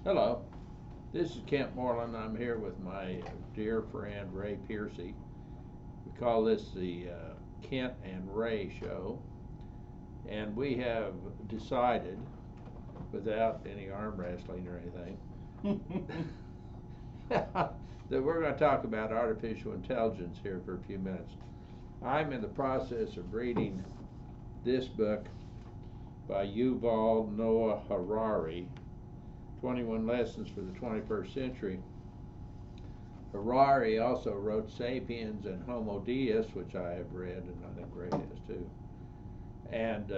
Hello, this is Kent Morlan. I'm here with my dear friend Ray Pearcey. We call this the Kent and Ray Show, and we have decided, without any arm wrestling or anything, that we're going to talk about artificial intelligence here for a few minutes. I'm in the process of reading this book by Yuval Noah Harari, 21 Lessons for the 21st Century. Harari also wrote Sapiens and Homo Deus, which I have read, and I think Ray has too. And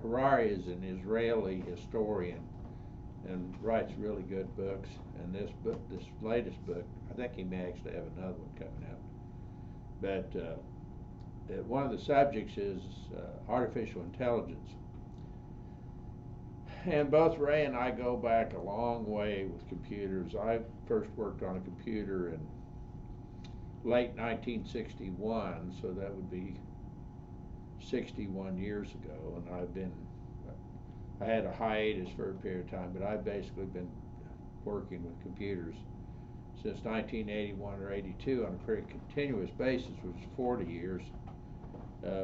Harari is an Israeli historian and writes really good books. And this latest book, I think he may actually have another one coming out. But one of the subjects is artificial intelligence. And both Ray and I go back a long way with computers. I first worked on a computer in late 1961, so that would be 61 years ago. And I had a hiatus for a period of time, but I've basically been working with computers since 1981 or 82 on a pretty continuous basis, which is 40 years.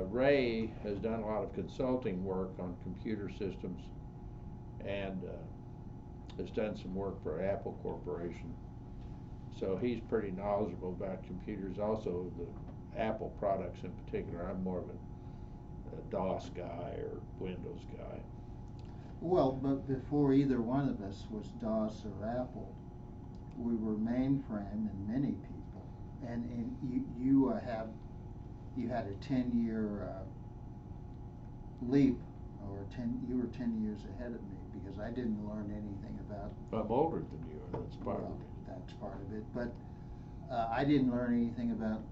Ray has done a lot of consulting work on computer systems and has done some work for Apple Corporation. So he's pretty knowledgeable about computers, also the Apple products in particular. I'm more of a DOS guy or Windows guy. Well, but before either one of us was DOS or Apple, we were mainframe and many people. And you had a 10-year leap, or you were 10 years ahead of me because I didn't learn anything about. I'm older than you, and that's part of it. That's part of it, but I didn't learn anything about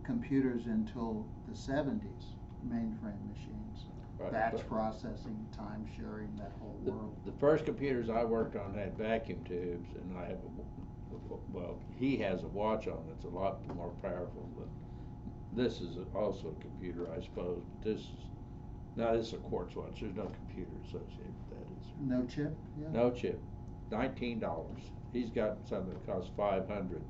computers until the 70s, mainframe machines. Right. Batch processing, time sharing, that whole world. The first computers I worked on had vacuum tubes, and I have he has a watch on that's a lot more powerful than this. Is also a computer, I suppose, but this is a quartz watch. There's no computer associated with that, is there? No chip? Yeah. No chip. $19. He's got something that costs $500.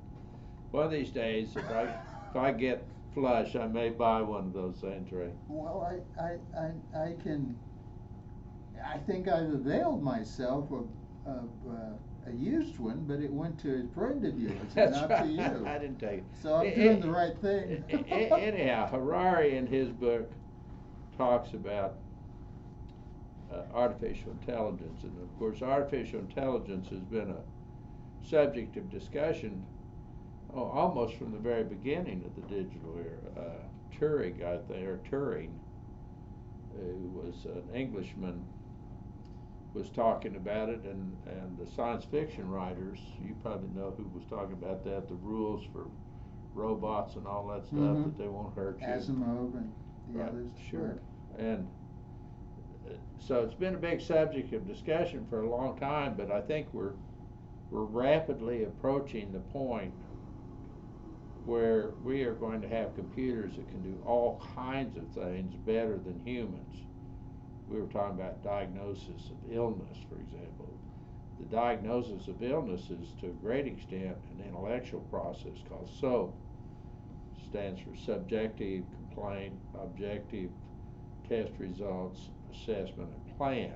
One of these days, if I get flush, I may buy one of those things, Ray. Well, I think I've availed myself of a used one, but it went to a friend of yours, not right. to you. I didn't take it. So I'm doing the right thing. Anyhow, Harari in his book talks about artificial intelligence, and of course artificial intelligence has been a subject of discussion almost from the very beginning of the digital era. Turing, who was an Englishman, was talking about it, and the science fiction writers, you probably know who was talking about that, the rules for robots and all that stuff, that they won't hurt you. Asimov and the Right, others. sure. And so it's been a big subject of discussion for a long time, but I think we're rapidly approaching the point where we are going to have computers that can do all kinds of things better than humans. We were talking about diagnosis of illness, for example. The diagnosis of illness is to a great extent an intellectual process called SOAP. It stands for subjective, complaint, objective, test results, assessment, and plan.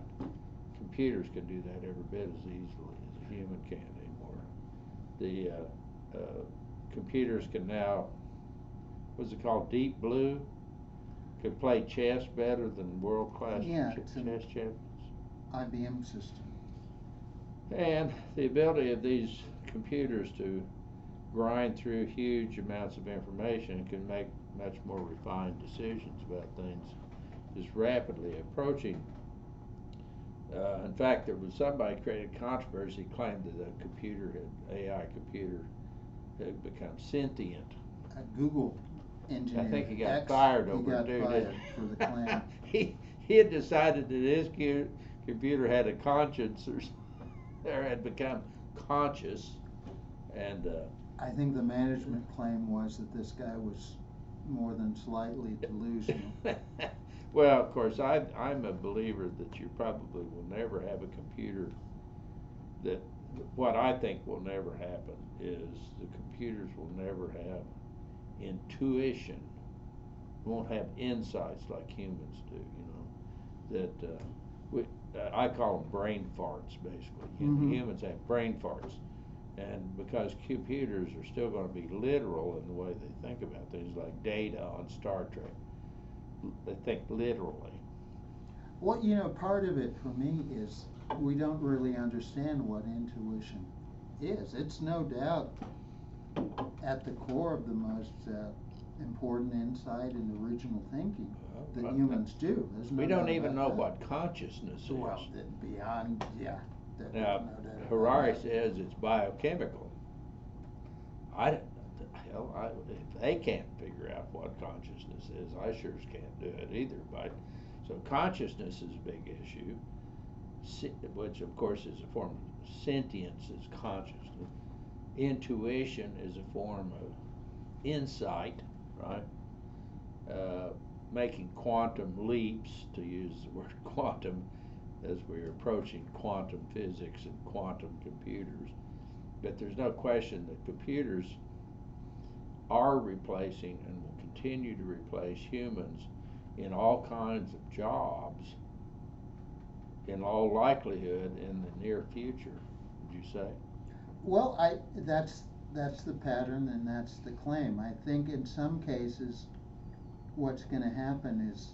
Computers can do that every bit as easily as a human can anymore. The computers can now, what's it called, Deep Blue, can play chess better than world-class chess champions. IBM system. And the ability of these computers to grind through huge amounts of information and can make much more refined decisions about things is rapidly approaching. In fact, there was somebody created controversy, claimed that a AI computer had become sentient. Google engineer. I think he got fired over it, too. For the claim. he had decided that his computer had a conscience or had become conscious, and I think the management claim was that this guy was more than slightly delusional. Well, of course, I'm a believer that you probably will never have a computer that, what I think will never happen is the computers will never have intuition, won't have insights like humans do, that I call them brain farts, basically. Humans have brain farts. And because computers are still going to be literal in the way they think about things, like Data on Star Trek, they think literally. Well, part of it for me is we don't really understand what intuition is. It's no doubt at the core of the most important insight and original thinking that humans do. We don't even know what consciousness is. Well, beyond, yeah. Now, Harari says it's biochemical. If they can't figure out what consciousness is, I sure can't do it either. But so consciousness is a big issue, which of course is a form of sentience, is consciousness. Intuition is a form of insight, right? Making quantum leaps, to use the word quantum, as we're approaching quantum physics and quantum computers. But there's no question that computers are replacing and will continue to replace humans in all kinds of jobs, in all likelihood in the near future, would you say? Well, that's the pattern and that's the claim. I think in some cases what's going to happen is,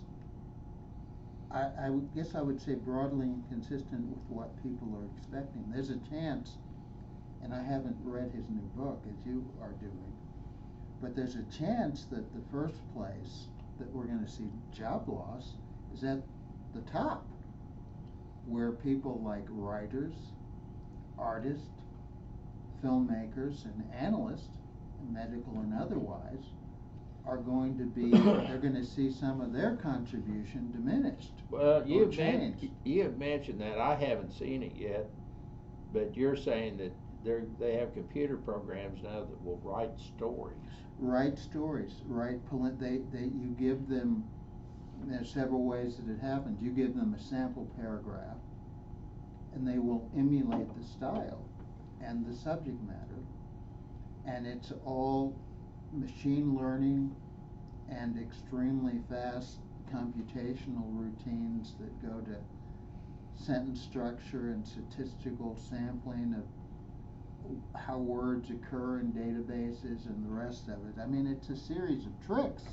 I guess I would say broadly consistent with what people are expecting. There's a chance, and I haven't read his new book as you are doing, but there's a chance that the first place that we're going to see job loss is at the top, where people like writers, artists, filmmakers, and analysts, medical and otherwise, are going to be, they're going to see some of their contribution diminished. Well, you have mentioned that. I haven't seen it yet, but you're saying that they have computer programs now that will write stories. Write stories, you give them, there's several ways that it happens. You give them a sample paragraph, and they will emulate the style and the subject matter, and it's all machine learning and extremely fast computational routines that go to sentence structure and statistical sampling of how words occur in databases and the rest of it. I mean, it's a series of tricks.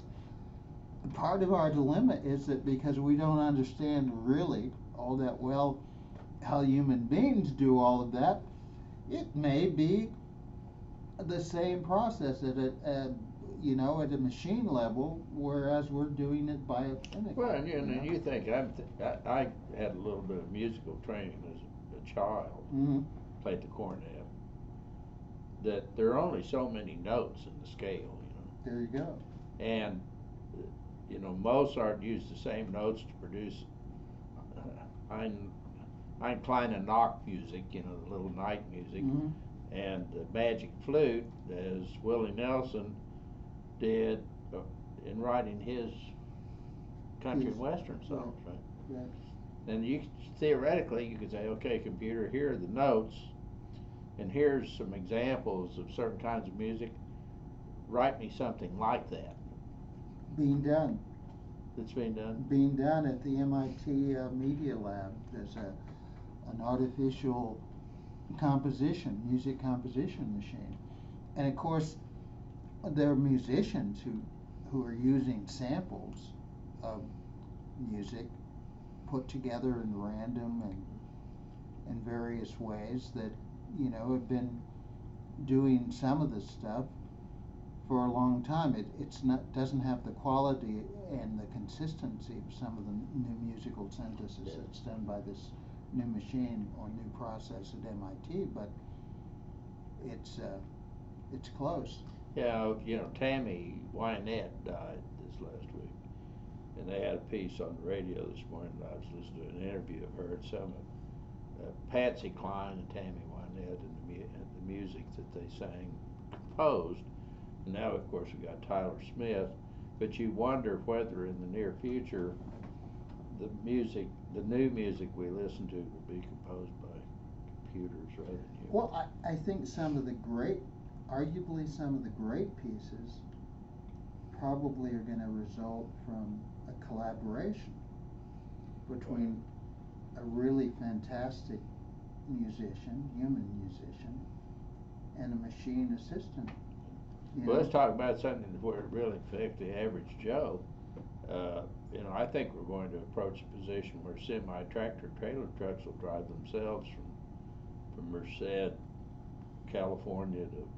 Part of our dilemma is that because we don't understand really all that well how human beings do all of that, it may be the same process at a machine level, whereas we're doing it biochemically. Well, and you think I had a little bit of musical training as a child, played the cornet. That there are only so many notes in the scale, There you go. And Mozart used the same notes to produce Ein kleine Nachtmusik, the little night music, and the Magic Flute, as Willie Nelson did in writing his country and western songs, right? Yeah. And theoretically you could say, okay, computer, here are the notes, and here's some examples of certain kinds of music. Write me something like that. Being done. It's being done? Being done at the MIT Media Lab. There's an artificial music composition machine. And of course, there are musicians who are using samples of music put together in random and in various ways that have been doing some of this stuff for a long time. Doesn't have the quality and the consistency of some of the new musical synthesis that's done by this new machine or new process at MIT, but it's close. Yeah, Tammy Wynette died this last week, and they had a piece on the radio this morning. I was listening to an interview of her and some of Patsy Cline and Tammy Wynette and the music that they sang, composed. And now, of course, we got Tyler Smith. But you wonder whether in the near future the music, the new music we listen to will be composed by computers rather than humans. Well, I think arguably some of the great pieces probably are going to result from a collaboration between a really fantastic musician, human musician, and a machine assistant. Well, let's talk about something where it really affects the average Joe. I think we're going to approach a position where semi-tractor trailer trucks will drive themselves from Merced, California to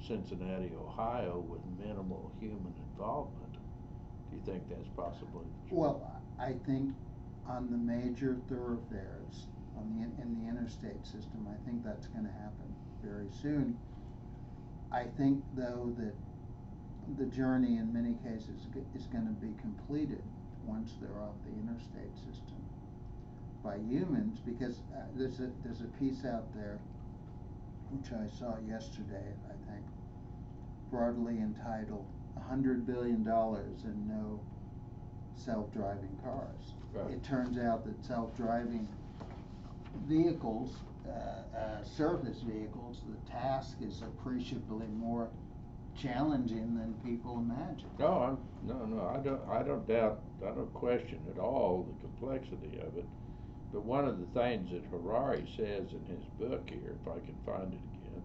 Cincinnati, Ohio, with minimal human involvement. Do you think that's possible? Well, I think on the major thoroughfares in the interstate system, I think that's going to happen very soon. I think, though, that the journey in many cases is going to be completed once they're off the interstate system by humans, because there's a piece out there which I saw yesterday, I think, broadly entitled $100 billion and no self-driving cars. Right. It turns out that self-driving vehicles, surface vehicles, the task is appreciably more challenging than people imagine. No, I don't question at all the complexity of it. But one of the things that Harari says in his book here, if I can find it again,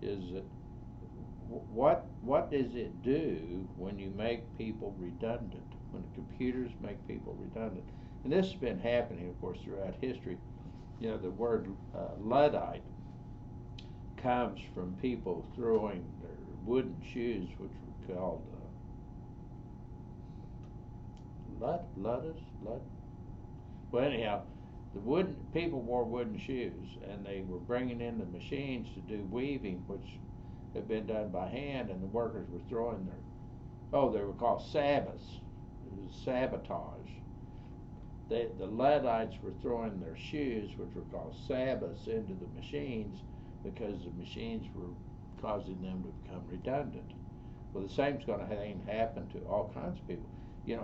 is that what does it do when you make people redundant? When the computers make people redundant? And this has been happening, of course, throughout history. The word Luddite comes from people throwing their wooden shoes, which were called Luddus. Well, anyhow, the people wore wooden shoes, and they were bringing in the machines to do weaving, which had been done by hand, and the workers were throwing they were called sabbaths. It was sabotage. The Luddites were throwing their shoes, which were called sabbaths, into the machines because the machines were causing them to become redundant. Well, the same's going to happen to all kinds of people.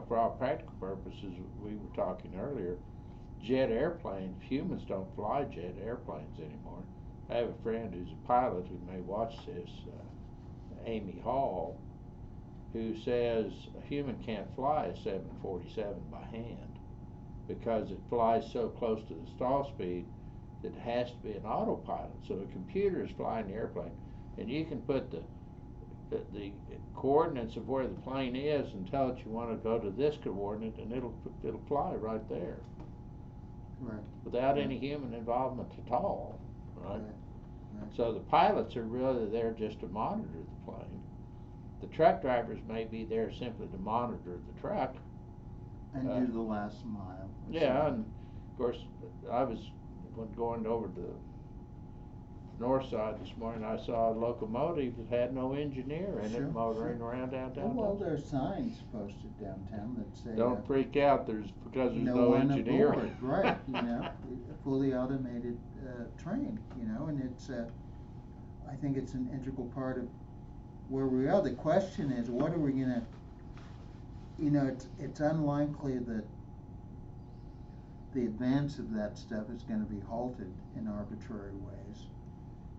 For all practical purposes, we were talking earlier, jet airplanes, humans don't fly jet airplanes anymore. I have a friend who's a pilot who may watch this, Amy Hall, who says a human can't fly a 747 by hand because it flies so close to the stall speed that it has to be an autopilot. So a computer is flying the airplane, and you can put the coordinates of where the plane is and tell it you want to go to this coordinate, and it'll fly right there. Right. Without any human involvement at all, right? Right. So the pilots are really there just to monitor the plane. The truck drivers may be there simply to monitor the truck. And do the last mile. Yeah, and of course, when going over to the north side this morning, I saw a locomotive that had no engineer in it, motoring around downtown. Well, there's signs posted downtown that say, "Don't freak out. Because there's no one engineer." Aboard. Right? A fully automated train. And it's I think it's an integral part of where we are. The question is, what are we gonna? It's unlikely that the advance of that stuff is going to be halted in arbitrary ways.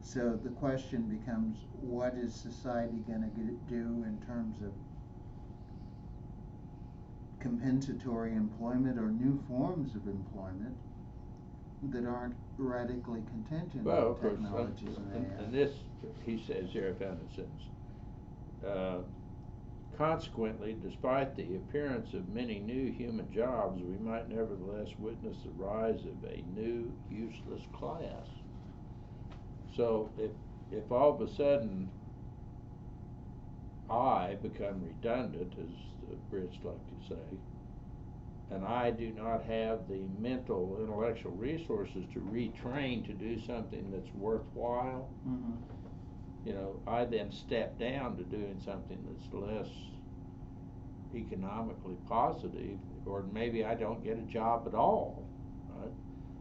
So the question becomes, what is society going to do in terms of compensatory employment or new forms of employment that aren't radically contingent on technologies and AI? And this, he says here, I found a sentence. Consequently, despite the appearance of many new human jobs, we might nevertheless witness the rise of a new useless class. So if all of a sudden I become redundant, as the Brits like to say, and I do not have the mental, intellectual resources to retrain to do something that's worthwhile, I then step down to doing something that's less economically positive, or maybe I don't get a job at all, right?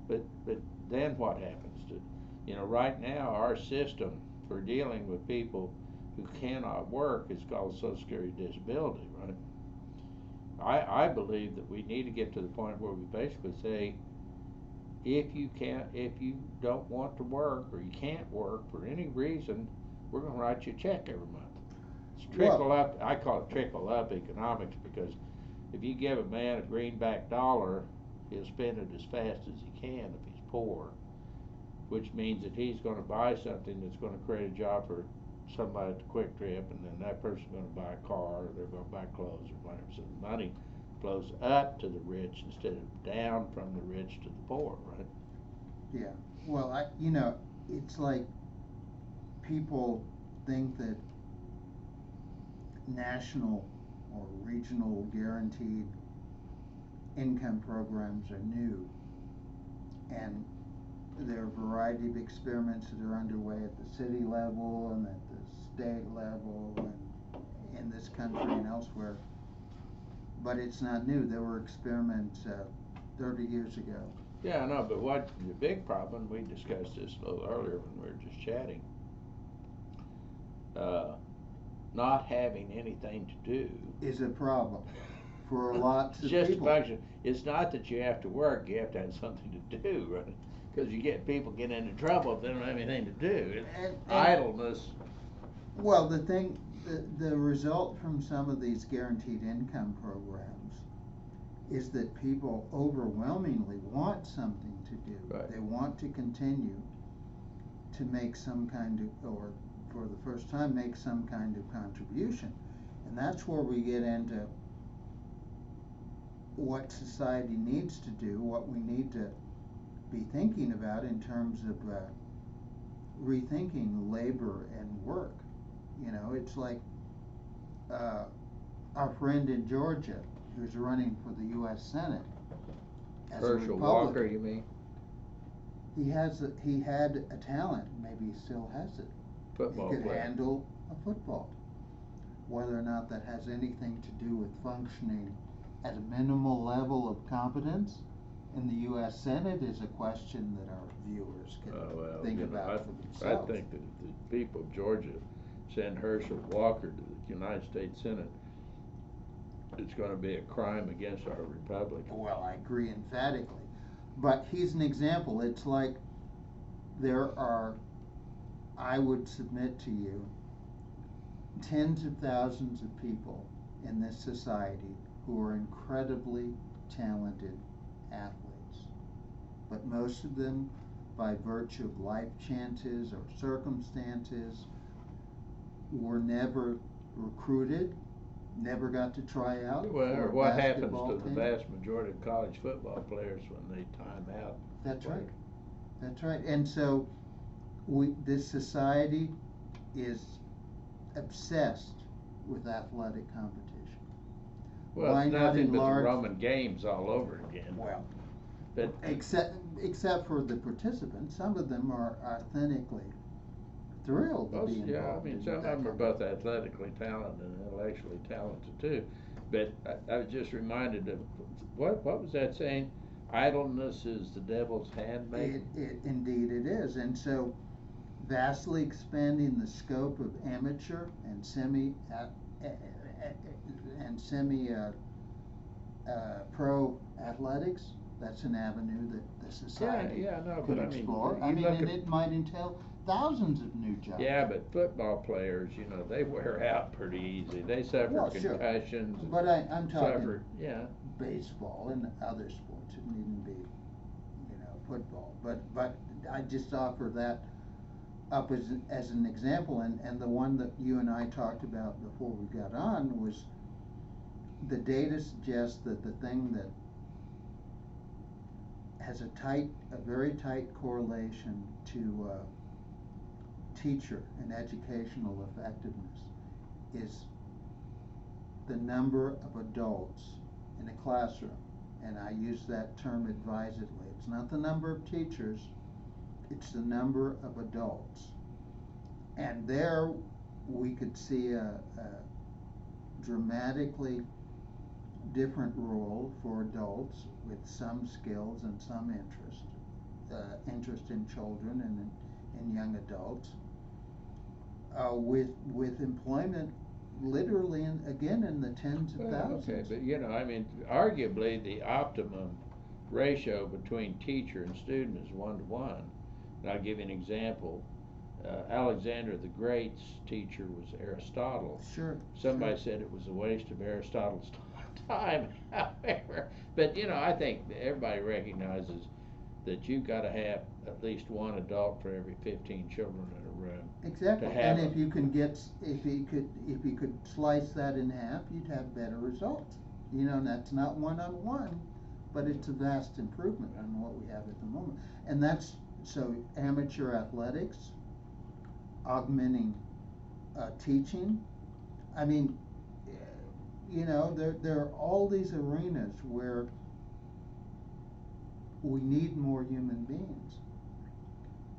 But then what happens to, right now our system for dealing with people who cannot work is called Social Security Disability, right? I believe that we need to get to the point where we basically say, if you don't want to work or you can't work for any reason, we're going to write you a check every month. It's trickle up. I call it trickle up economics, because if you give a man a greenback dollar, he'll spend it as fast as he can if he's poor, which means that he's going to buy something that's going to create a job for somebody at the Quick Trip, and then that person's going to buy a car, or they're going to buy clothes or whatever. So the money flows up to the rich instead of down from the rich to the poor, right? Yeah. Well, it's like people think that national or regional guaranteed income programs are new, and there are a variety of experiments that are underway at the city level and at the state level and in this country and elsewhere. But it's not new. There were experiments 30 years ago. Yeah, I know, but what the big problem, we discussed this a little earlier when we were just chatting, not having anything to do is a problem for lots of just people. Function. It's not that you have to work, you have to have something to do, right? Because people get into trouble if they don't have anything to do. And idleness. Well, the result from some of these guaranteed income programs is that people overwhelmingly want something to do. Right. They want to continue to make some kind of, or for the first time, make some kind of contribution. And that's where we get into what society needs to do, what we need to be thinking about in terms of rethinking labor and work. It's like our friend in Georgia who's running for the U.S. Senate as a Herschel Republican. Walker, you mean? He had a talent, maybe he still has it. Football He could player. handle a football. Whether or not that has anything to do with functioning at a minimal level of competence in the U.S. Senate is a question that our viewers can think about for themselves. I think that if the people of Georgia send Herschel Walker to the United States Senate, it's going to be a crime against our republic. Well, I agree emphatically. But he's an example. It's like there are, I would submit to you, tens of thousands of people in this society who are incredibly talented athletes. But most of them, by virtue of life chances or circumstances, were never recruited, never got to try out. Well, for or a what happens basketball to the team. vast majority of college football players when they time out? That's right. That's right. And so this society is obsessed with athletic competition. Well, Why it's not nothing but enlarge? the Roman games all over again. Well, But except for the participants, some of them are authentically thrilled to be involved. yeah, I mean, some of them are both athletically talented and intellectually talented too. But I was just reminded of, what was that saying? Idleness is the devil's handmaid. Indeed it is. And so vastly expanding the scope of amateur and semi pro athletics, that's an avenue that the society could explore. I mean, and it might entail thousands of new jobs. Yeah, but football players, they wear out pretty easy. They suffer concussions. Sure. But I'm talking yeah. baseball and other sports. It needn't be, football. But I just offer that up as an example, and the one that you and I talked about before we got on was the data suggests that the thing that has a very tight correlation to teacher and educational effectiveness is the number of adults in a classroom. And I use that term advisedly. It's not the number of teachers, it's the number of adults. And there we could see a dramatically different role for adults with some skills and some interest in children and in young adults, with employment literally, again, in the tens of Well, thousands. okay, but you know, I mean, arguably the optimum ratio between teacher and student is 1 to 1. And I'll give you an example. Alexander the Great's teacher was Aristotle. Sure. Somebody said it was a waste of Aristotle's time, however. But you know, I think everybody recognizes that you've got to have at least one adult for every 15 children in a room. Exactly, To have and if you could slice that in half, you'd have better results. You know, and that's not one-on-one, but it's a vast improvement on what we have at the moment. And that's, so amateur athletics, augmenting teaching. I mean, you know, there are all these arenas where we need more human beings,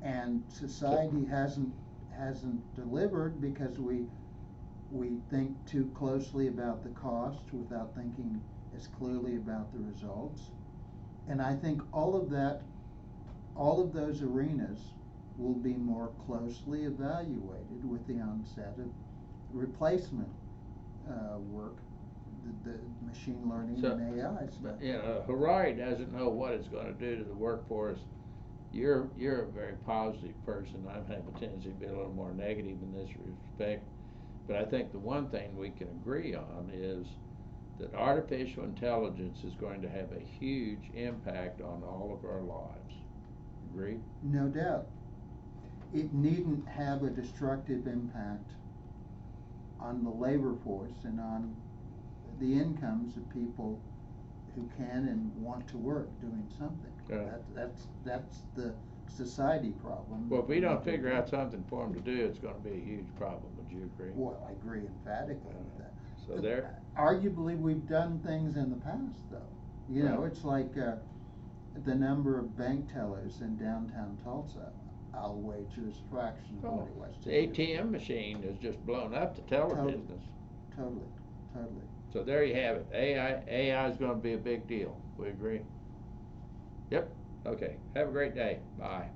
and society hasn't delivered because we think too closely about the cost without thinking as clearly about the results. And I think all of those arenas will be more closely evaluated with the onset of replacement work, the machine learning and AI stuff. But you know, Harari doesn't know what it's going to do to the workforce. You're a very positive person. I have a tendency to be a little more negative in this respect. But I think the one thing we can agree on is that artificial intelligence is going to have a huge impact on all of our lives. Agree? No doubt. It needn't have a destructive impact on the labor force and on the incomes of people who can and want to work doing something. Yeah. That's the society problem. Well, if we don't figure out something for them to do, it's going to be a huge problem. Would you agree? Well, I agree emphatically with that. So there. Arguably, we've done things in the past, though. You know, it's like the number of bank tellers in downtown Tulsa. I'll wager is a fraction of what it was. The ATM machine has just blown up the teller business. Totally. So there you have it. AI is going to be a big deal. We agree? Yep. Okay. Have a great day. Bye.